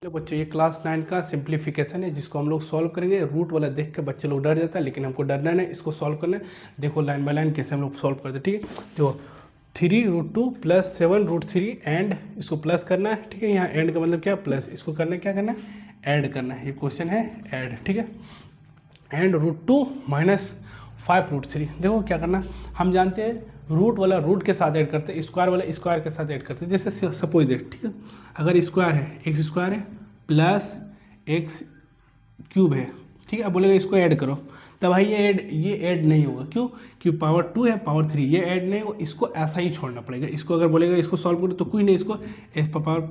तो बच्चों ये क्लास 9 का सिंप्लीफिकेशन है जिसको हम लोग सॉल्व करेंगे। रूट वाला देख के बच्चे लोग डर जाता है, लेकिन हमको डरना नहीं, इसको सॉल्व करना है। देखो लाइन बाय लाइन कैसे हम लोग सॉल्व करते हैं, ठीक है। देखो 3√2 + 7√3 एंड इसको प्लस करना है, ठीक है। यहाँ एंड का मतलब क्या, प्लस। इसको करना है, क्या करना है, ऐड करना है। ये क्वेश्चन है ऐड, ठीक है। एंड √2 - 5√3। देखो क्या करना, हम जानते हैं रूट वाला रूट के साथ ऐड करते हैं, स्क्वायर वाला स्क्वायर के साथ ऐड करते हैं। जैसे सपोज देख, ठीक है, अगर स्क्वायर है एक्स स्क्वायर है प्लस एक्स क्यूब है, ठीक है। अब बोलेगा इसको ऐड करो, तब भाई ये ऐड नहीं होगा। क्यों? क्योंकि पावर 2 है पावर 3, ये ऐड नहीं होगा, इसको ऐसा ही छोड़ना पड़ेगा। इसको अगर बोलेगा इसको सॉल्व करो तो कोई नहीं, इसको एक्स पावर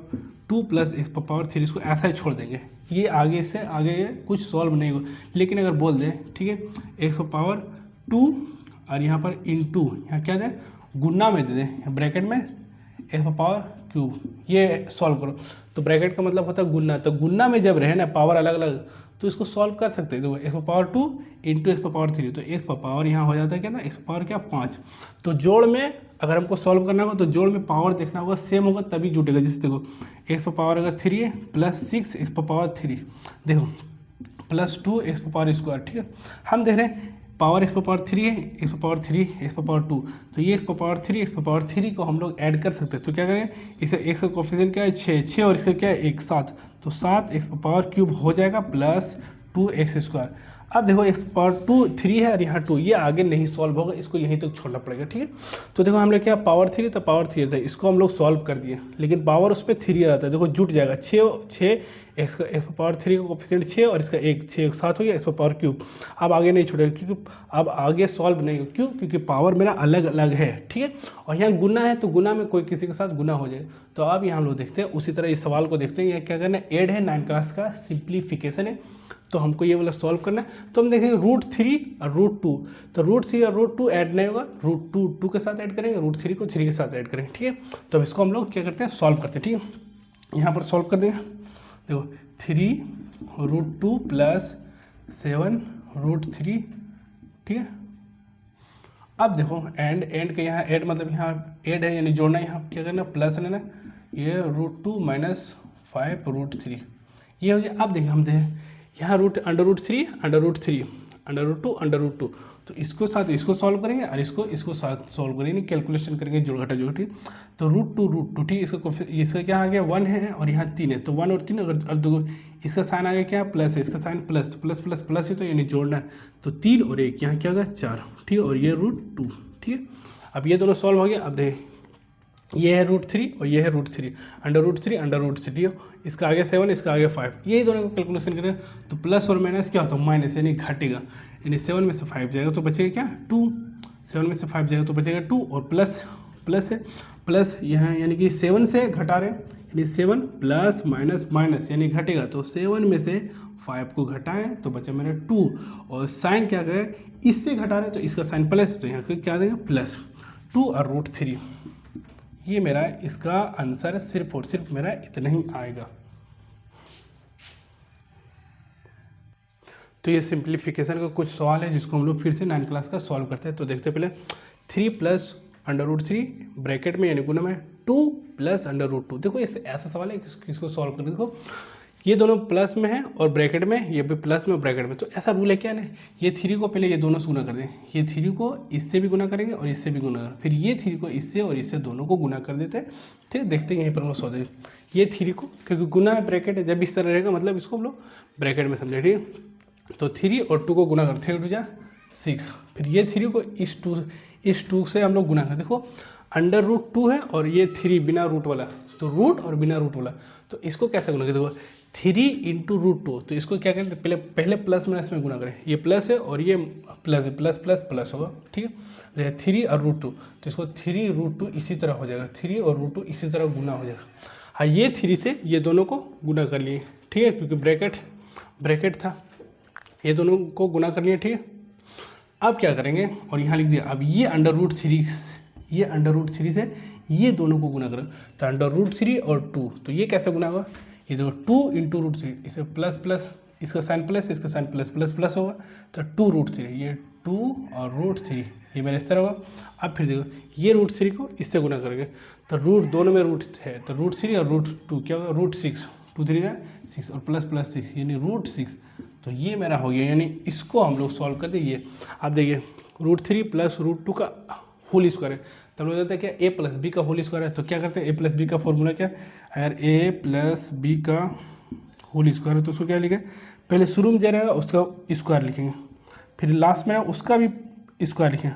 2 + एक्स पावर 3 इसको ऐसा ही छोड़ देंगे। ये आगे से आगे कुछ सॉल्व नहीं होगा। लेकिन अगर बोल दें, ठीक है, एक्स पावर 2 और यहाँ पर इंटू, यहाँ क्या दें, गुना में दे दें, ब्रैकेट में एक्स पावर क्यूब, ये सॉल्व करो। तो ब्रैकेट का मतलब होता है गुना, तो गुना में जब रहे ना पावर अलग अलग तो इसको सॉल्व कर सकते हैं। देखो x power 2 into x power 3, तो एक्स पावर यहाँ हो जाता है क्या ना, एक्स पावर क्या 5। तो जोड़ में अगर हमको सॉल्व करना होगा तो जोड़ में पावर देखना होगा सेम होगा तभी जुटेगा। जैसे देखो एक्स पावर अगर 3 है प्लस 6 एक्स पावर 3, देखो प्लस 2 एक्स पावर स्क्वायर, ठीक है। हम देख रहे हैं पावर एक्स पावर 3 है, एक्स पावर 3 एक्स पावर 2, तो ये एक्स पावर 3 एक्स पावर 3 को हम लोग ऐड कर सकते हैं। तो क्या करें, इसे एक्स का कोफिशिएंट क्या है 6 और इसका क्या है 1 7, तो 7 एक्स पावर क्यूब हो जाएगा प्लस 2 एक्स स्क्वायर। अब देखो एक्स पावर 2 3 है और यहाँ 2, ये आगे नहीं सॉल्व होगा, इसको यहीं तक छोड़ना पड़ेगा, ठीक है। तो देखो हमने क्या पावर 3 तो पावर 3 था, इसको हम लोग सॉल्व कर दिए, लेकिन पावर उस पर 3 रहता है। देखो जुट जाएगा 6 एक्स पावर 3 का कोफिशिएंट 6 और इसका 1 6 1 7 हो गया एक्स पावर क्यूब। अब आगे नहीं छोड़ेगा क्योंकि अब आगे सॉल्व नहीं होगा। क्यों? क्योंकि पावर मेरा अलग अलग है, ठीक है। और यहाँ गुना है तो गुना में कोई किसी के साथ गुना हो जाए। तो अब यहाँ हम लोग देखते हैं उसी तरह इस सवाल को देखते हैं। यह क्या करना है, ऐड है, 9 क्लास का सिंप्लीफिकेशन है, तो हमको ये वाला सॉल्व करना है। तो हम देखेंगे √3 और √2, तो √3 और √2 ऐड नहीं होगा, √2 2 के साथ ऐड करेंगे, √3 को 3 के साथ ऐड करेंगे, ठीक है। तो अब इसको हम लोग क्या करते हैं, सॉल्व करते हैं, ठीक है। यहाँ पर सॉल्व कर देंगे, देखो 3√2 + 7√3, ठीक है। अब देखो एंड के यहाँ ऐड मतलब यहाँ ऐड है यानी जोड़ना, यहाँ क्या करना प्लस लेना, ये √2 - 5√3 ये हो गया। अब देखिए हम देखें यहाँ √3 √2 तो इसको साथ इसको सॉल्व करेंगे और इसको साथ सॉल्व करेंगे, कैलकुलेशन करेंगे जोड़ घटा जोड़, ठीक। तो √2 ठीक, इसका क्या आ गया 1 है और यहाँ 3 है, तो 1 और 3 अगर अब देखो इसका साइन आ गया क्या प्लस है, इसका साइन प्लस, तो प्लस प्लस प्लस ही तो यानी जोड़ना है, तो 3 और 1 यहाँ क्या होगा 4, ठीक है। और ये √2, ठीक है। अब ये दोनों सॉल्व हो गया। अब देखें ये है √3 और ये है √3, √3 इसका आगे 7 इसका आगे 5, यही दोनों को कैलकुलेशन करें तो प्लस और माइनस क्या होता है माइनस, यानी घटेगा, यानी 7 में से 5 जाएगा तो बचेगा क्या 2, 7 में से 5 जाएगा तो बचेगा 2 और प्लस है, प्लस यहाँ यानी कि 7 से घटा रहे यानी 7 प्लस माइनस माइनस यानी घटेगा, तो 7 में से 5 को घटाएं तो बचा मेरा 2 और साइन क्या करें इससे घटा रहे तो इसका साइन प्लस, तो यहाँ क्या देंगे प्लस 2 और √3। ये मेरा इसका आंसर सिर्फ और सिर्फ मेरा इतना ही आएगा। तो ये सिंप्लीफिकेशन का कुछ सवाल है जिसको हम लोग फिर से 9 क्लास का सॉल्व करते हैं। तो देखते हैं पहले 3 + √3 ब्रैकेट में यानी गुना में 2 + √2। देखो इस ऐसा सवाल है किसको सॉल्व करें, देखो ये दोनों प्लस में है और ब्रैकेट में, ये भी प्लस में और ब्रैकेट में, तो ऐसा रूल है क्या ना, ये 3 को पहले ये दोनों से गुना कर दें, ये 3 को इससे भी गुना करेंगे और इससे भी गुना करेंगे, फिर ये 3 को इससे और इससे दोनों को गुना कर देते हैं, ठीक है। देखते हैं यहीं पर हम लोग सोचेंगे ये 3 को, क्योंकि गुना है ब्रैकेट है, जब इस तरह रहेगा मतलब इसको हम लोग ब्रैकेट में समझे, ठीक है। तो 3 और 2 को गुना कर, 3 × 2 = 6, फिर ये 3 को इस 2 से हम लोग गुना कर, देखो √2 है और ये 3 बिना रूट वाला, तो रूट और बिना रूट वाला, तो इसको कैसे गुना करें, देखो 3 × √2, तो इसको क्या करें पहले प्लस माइनस में गुना करें, ये प्लस है और ये प्लस है, प्लस प्लस प्लस होगा, ठीक है। 3 और √2 तो इसको 3√2 इसी तरह हो जाएगा, 3 और √2 इसी तरह गुना हो जाएगा। हाँ ये 3 से ये दोनों को गुना कर लिए, ठीक है, क्योंकि ब्रैकेट था, ये दोनों को गुना कर लिए, ठीक है। अब क्या करेंगे और यहाँ लिख दिया, अब ये √3 से ये दोनों को गुना करें, तो √3 और 2, तो ये कैसे गुना होगा, ये देखो 2 × √3, इसे प्लस प्लस इसका साइन प्लस इसका साइन प्लस प्लस प्लस होगा, तो 2√3, ये 2 और √3 ये मेरा इस तरह होगा। अब फिर देखो ये √3 को इससे गुना करेंगे, तो रूट दोनों में रूट है, तो √3 और √2 क्या होगा √6, 2 3 का 6 और प्लस प्लस 6 यानी √6। तो ये मेरा हो गया, यानी इसको हम लोग सॉल्व कर देंगे। आप देखिए √3 प्लस √2 का होल स्क्वायर है, तो हम लोग कहते हैं क्या a प्लस बी का होल स्क्वायर है। तो क्या करते हैं, a प्लस बी का फॉर्मूला क्या है, अगर a प्लस बी का होल स्क्वायर है तो उसको क्या लिखें, पहले शुरू में जो रहेगा उसका स्क्वायर लिखेंगे, फिर लास्ट में उसका भी स्क्वायर लिखें,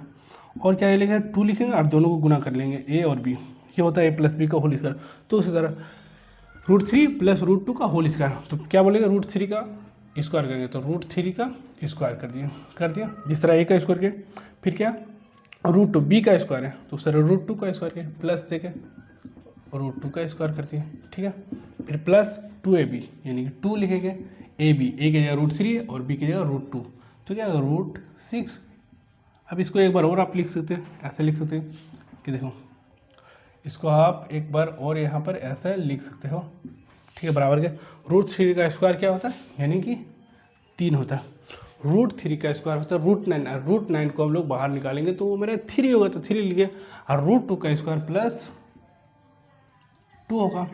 और क्या लिखेंगे 2 लिखेंगे और दोनों को गुना कर लेंगे a और b, ये होता है a प्लस बी का होल स्क्वायर। तो उसी तरह √3 प्लस √2 का होल स्क्वायर, तो क्या बोलेंगे √3 का स्क्वायर करेंगे, तो √3 का स्क्वायर कर दिया जिस तरह a का स्क्वायर किया, फिर क्या √2 b का स्क्वायर है तो उस तरह √2 का स्क्वायर किया, प्लस देके √2 का स्क्वायर कर दिया, ठीक है। फिर प्लस 2ab यानी कि 2 लिखेंगे, a की जगह √3 और b की जगह √2, तो क्या √6। अब इसको एक बार और आप लिख सकते हैं, ऐसे लिख सकते हैं कि देखो इसको आप एक बार और यहाँ पर ऐसे लिख सकते हो, ठीक है, बराबर के √3 का स्क्वायर क्या होता है, यानी कि 3 होता है। √3 का स्क्वायर होता है √9, √9 को हम लोग बाहर निकालेंगे तो वो मेरा 3 होगा, तो 3 लिखे, और √2 का स्क्वायर प्लस 2 होगा,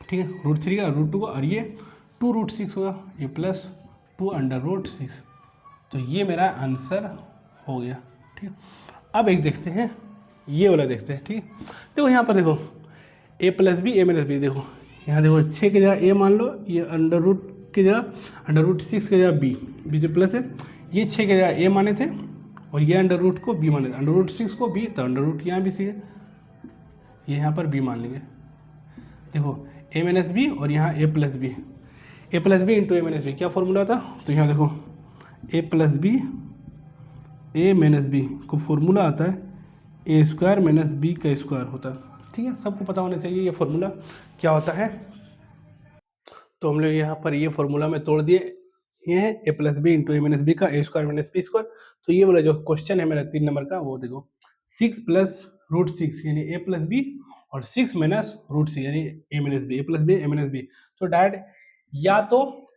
ठीक है, √3 का √2 का, और ये 2√6 होगा, ये प्लस 2√6। तो ये मेरा आंसर हो गया, ठीक है। अब एक देखते हैं, ये वाला देखते हैं, ठीक है। देखो यहाँ पर देखो a plus B a minus B, देखो यहाँ देखो 6 की जगह a मान लो, ये √ की जगह √6 की जगह b जो प्लस है, ये 6 की जगह a माने थे और ये √ को b माने थे, √6 को b, तो √ यहाँ भी सी है, ये यहाँ पर b मान लेंगे। देखो a माइनस बी और यहाँ a plus B into a minus B क्या फॉर्मूला था, तो यहाँ देखो a plus B a minus B को फॉर्मूला आता है a स्क्वायर माइनस बी का स्क्वायर होता है, ठीक है, सबको पता होना चाहिए ये फॉर्मूला क्या होता है। तो हम लोग यहाँ पर ये फॉर्मूला में तोड़ दिए, ये है a plus B into a minus B का a square minus B square. तो ये वाला जो क्वेश्चन है मेरा 3 नंबर का, वो देखो 6 प्लस √6 यानी a प्लस बी और 6 माइनस √6 यानी a minus B, a plus B a minus B. तो डायरेक्ट या तो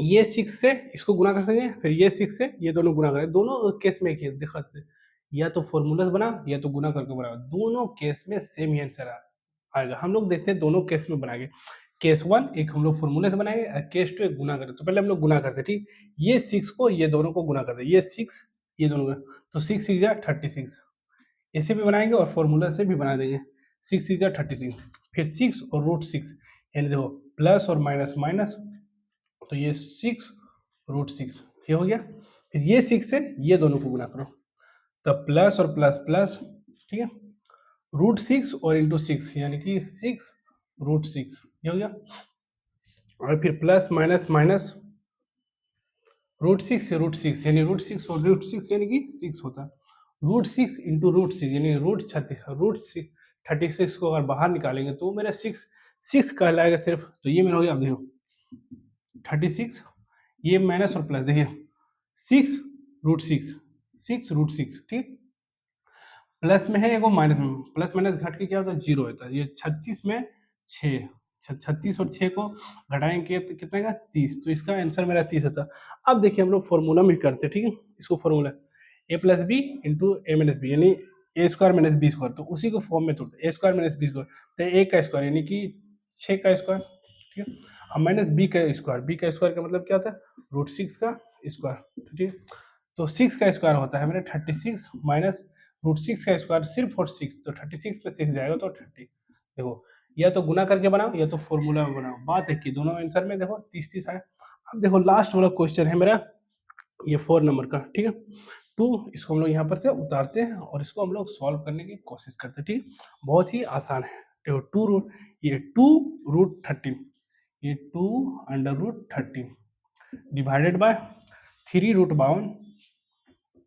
ये 6 से इसको गुना कर सकते हैं, फिर ये 6 से ये दोनों गुना करें, दोनों केस में एक देखा, या तो फॉर्मूलाज बना या तो गुना करके बना, दोनों केस में सेम ही आंसर आएगा। हम लोग देखते हैं दोनों केस में बनाएंगे, केस 1 एक हम लोग फॉर्मूले से बनाएंगे और केस 2 एक गुना करें। तो पहले हम लोग गुना करते, ठीक, ये 6 को ये दोनों को गुना करते, ये 6 ये दोनों का, तो 6 6 जा 36, ऐसे भी बनाएंगे और फॉर्मूला से भी बना देंगे, 6 6 जा 36, फिर 6 और √6 यानी देखो प्लस और माइनस माइनस, तो ये 6 √6 ये हो गया, फिर ये 6 से ये दोनों को गुना करो, तब प्लस और प्लस प्लस, ठीक है, √6 और इंटू 6 यानी कि 6 √6 ये हो गया, और फिर प्लस माइनस माइनस √6 से √6 यानी √6 और √6 यानी कि 6 होता है, √6 इंटू √6 यानी √36 को अगर बाहर निकालेंगे तो मेरा 6 कहलाएगा सिर्फ। तो ये मेरा हो गया, अब देखो 36, ये माइनस और प्लस, देखिए 6 √6 ठीक, प्लस में है एगो माइनस में, प्लस माइनस घट के क्या होता है 0 होता है। ये 36 में 6, 36 और 6 को घटाएंगे तो कितना का 30, तो इसका आंसर मेरा 30 होता है। अब देखिए हम लोग फॉर्मूला में करते हैं, ठीक है, इसको formula a plus B into A minus B यानी a square minus B square, तो उसी को फॉर्म में तोड़ते a square minus B square, तो a का स्क्वायर यानी कि 6 का स्क्वायर, ठीक है, अब माइनस b का स्क्वायर का मतलब क्या होता है √6 का स्क्वायर, ठीक है, तो 6 का स्क्वायर होता है मेरा 36 माइनस √6 का स्क्वायर सिर्फ और 6, तो 36 पे 6 जाएगा तो 30। देखो या तो गुना करके बनाओ या तो फॉर्मूला में बनाओ, बात है कि दोनों आंसर में देखो 30 आए। अब देखो लास्ट वाला क्वेश्चन है मेरा ये 4 नंबर का, ठीक है, 2, इसको हम लोग यहाँ पर से उतारते हैं और इसको हम लोग सॉल्व करने की कोशिश करते हैं, ठीक, बहुत ही आसान है। देखो 2√13 ये 2√13 डिवाइडेड बाय 3√52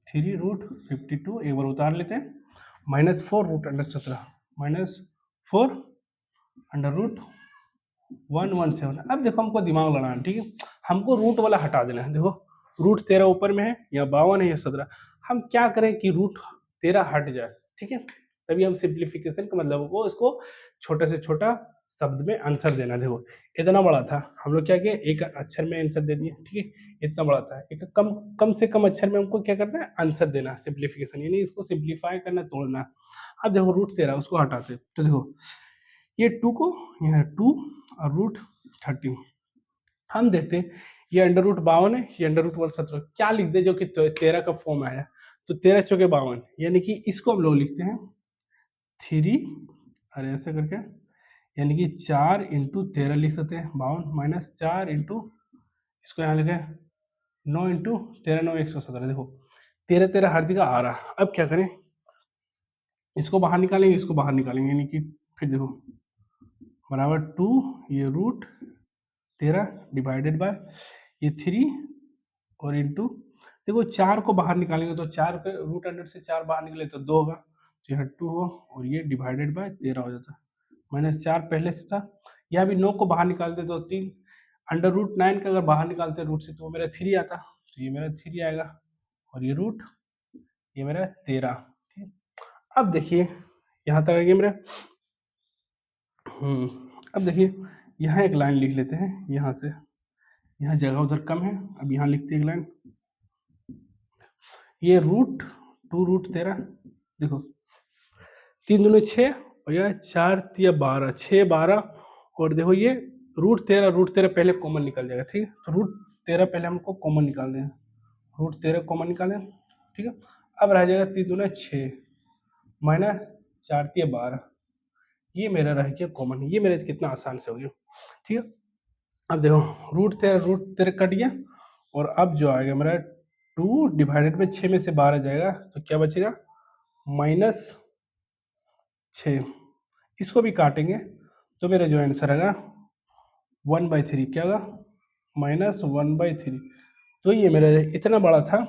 3√52 एक बार उतार लेते हैं, -4√17 -4√117। अब देखो हमको दिमाग लगाना है, ठीक है, हमको रूट वाला हटा देना है। देखो √13 ऊपर में है या 52 है या 17, हम क्या करें कि √13 हट जाए, ठीक है, तभी हम सिंप्लीफिकेशन का मतलब वो इसको छोटे से छोटा शब्द में आंसर देना। देखो इतना बड़ा था, हम लोग क्या किए एक अक्षर में आंसर दे दिए, ठीक है, इतना बड़ा था, एक कम से कम अक्षर में हमको क्या करना है आंसर देना, सिंप्लीफिकेशन यानी इसको सिंप्लीफाई करना, तोड़ना। अब देखो √13 उसको हटाते, तो देखो ये 2 को यहाँ 2 और 30। हम देखते हैं ये अंडर रूट 52 है, ये अंडर रूट 117, क्या लिख दे जो कि 13 का फॉर्म आया, तो 13 चौके 52, यानी कि इसको हम लोग लिखते हैं 3, अरे ऐसे करके, यानी कि 4 इंटू 13 लिख सकते हैं 52 माइनस 4 इंटू, इसको यहाँ लिखे 9 इंटू 13 9 117। देखो 13 13 हर जगह आ रहा। अब क्या करें, इसको बाहर निकालेंगे, इसको बाहर निकालेंगे, यानी कि फिर देखो बराबर 2 ये रूट 13 डिवाइडेड बाय ये 3 और इंटू, देखो 4 को बाहर निकालेंगे तो 4 पे रूट अंडर से 4 बाहर निकले तो 2 होगा, तो यहाँ 2 हो और ये डिवाइडेड बाय 13 हो जाता, माइनस 4 पहले से था। यहाँ भी 9 को बाहर निकालते तो 3, अंडर रूट 9 का अगर बाहर निकालते रूट से तो मेरा 3 आता, तो ये मेरा 3 आएगा और ये रूट ये मेरा 13। ठीक, अब देखिए यहाँ तक आ गया मेरा। अब देखिए यहाँ एक लाइन लिख लेते हैं, यहाँ से यहाँ जगह उधर कम है, अब यहाँ लिखते हैं एक लाइन, ये रूट 2 रूट 13, देखो 3 दूनी 6 और यह 4 तिया 12, 6 12 और देखो ये रूट 13 पहले कॉमन निकल जाएगा। ठीक है, तो रूट 13 पहले हमको कॉमन निकालने हैं, रूट 13 कॉमन निकालें। ठीक है, अब रह जाएगा 3 दूना 6 माइनस 4 तिया 12, ये मेरा रह गया कॉमन, ये मेरे कितना आसान से हो गया। ठीक है, अब देखो रूट 13 कट गया और अब जो आएगा मेरा 2 डिवाइडेड में 6 में से 12 जाएगा तो क्या बचेगा माइनस 6, इसको भी काटेंगे तो मेरा जो आंसर आएगा 1/3, क्या होगा माइनस 1/3। तो ये मेरा इतना बड़ा था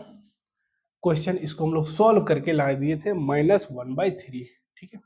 क्वेश्चन, इसको हम लोग सॉल्व करके ला दिए थे -1/3। ठीक है।